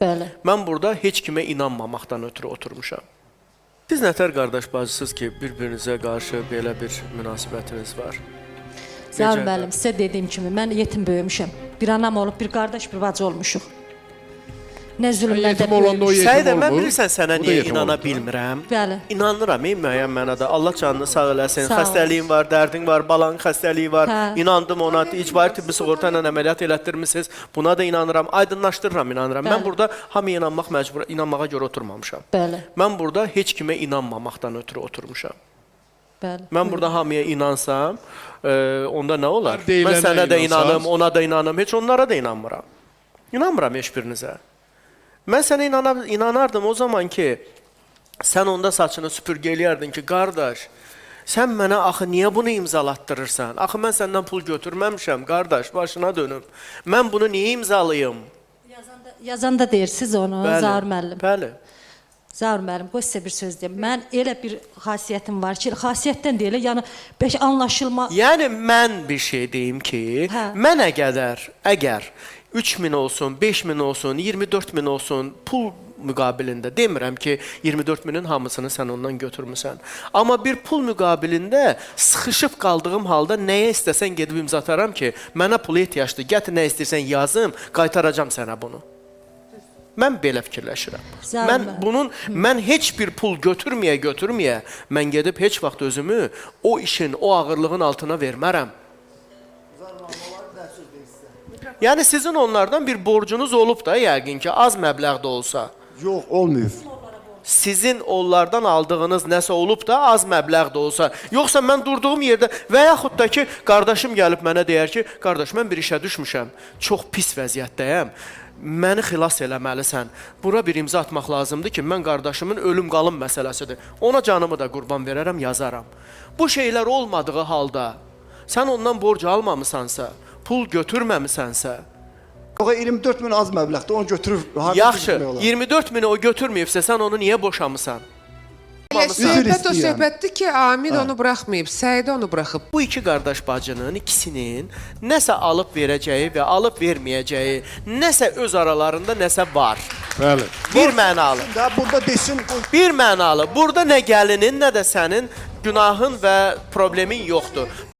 Bəli. Mən burada heç kimə inanmamaqdan ötürü oturmuşam. Siz nətər qardaş bacısınız ki, bir-birinizə qarşı belə bir münasibətiniz var? Zaur müəllim, sizə dediyim kimi, mən yetim böyümüşəm. Bir anam olub, bir qardaş, bir bacı olmuşuq. Nə zülmlərdə Yetim olanda o böyümüşük. yetim Səidə, mən olmur. bilirsən sənə Bu da niyə yetim inana oldu. bilmirəm? Bəli. İnanıram, müəyyən mənada. Allah canını sağ eləsin. Sağ ol. Xəstəliyin var, dərdin var, balanın xəstəliyi var. Hə. İnandım ona. İcbari tibbi sığorta ilə əməliyyat elətdirmisiniz. Buna da inanıram. Aydınlaşdırıram, inanıram. Mən Bəli. burada hamıya inanmağa görə oturmamışam. Bəli. Mən burada heç kimə inanmamaqdan ötürü oturmuşam. Bəli. Mən burada hamıya inansam, onda nə olar? Hər deyilənə Mən sənə də inansaz. inanım, ona da inanım, heç onlara da inanmıram. İnanmıram heç birinizə. Mən sənə inanardım o zaman ki, sən onda saçını süpürgə eləyərdin ki, qardaş, sən mənə axı niyə bunu imzalatdırırsan? Axı mən səndən pul götürməmişəm, qardaş, başına dönüm. Mən bunu niyə imzalayım? Yazanda deyirsiniz onu, Zaur müəllim. Bəli. Zaur müəllim, qoy sizə bir söz deyim. Mən elə bir xasiyyətim var ki, xasiyyətdən deyil, yəni beş anlaşılma... Yəni mən bir şey deyim ki, Hə. mən əgər 3000 olsun, 5000 olsun, 24000 olsun pul müqabilində demirəm ki, 24000-in hamısını sən ondan götürmüsən. Amma bir pul müqabilində sıxışıb qaldığım halda nəyə istəsən gedib imza ataram ki, mənə pula ehtiyacdır. Gətir nə istəyirsən yazım, qaytaracam sənə bunu. Mən belə fikirləşirəm. Mən heç bir pul götürməyə, mən gedib heç vaxt özümü o işin, o ağırlığın altına vermərəm. Yəni sizin onlardan bir borcunuz olub da yəqin ki, az məbləğdə olsa. Yox, olmuyor. Sizin onlardan aldığınız nəsə olub da az məbləğdə olsa. Yoxsa mən durduğum yerdə və yaxud da ki, qardaşım gəlib mənə deyər ki, qardaş, mən bir işə düşmüşəm, çox pis vəziyyətdəyəm, məni xilas eləməlisən. Bura bir imza atmaq lazımdır ki, mən qardaşımın ölüm-qalım məsələsidir. Ona canımı da qurban verərəm, yazaram. Bu şeylər olmadığı halda, sən ondan borc almamısansa, pul götürməmisənsə, Yox, 24.000 az məbləğdə, onu götürür. yaxşı, 24000-i o götürməyibsə, sən onu niyə boşamısan? Söhbət o söhbətdir ki, Amil onu buraxmayıb, Səidə onu buraxıb. Bu iki qardaş bacının ikisinin nəsə alıb verəcəyi və alıb verməyəcəyi, nəsə öz aralarında nəsə var. Bəli. Bir mənalı. Da burada desin, Bir mənalı. Burada nə gəlinin, nə də sənin günahın və problemin yoxdur.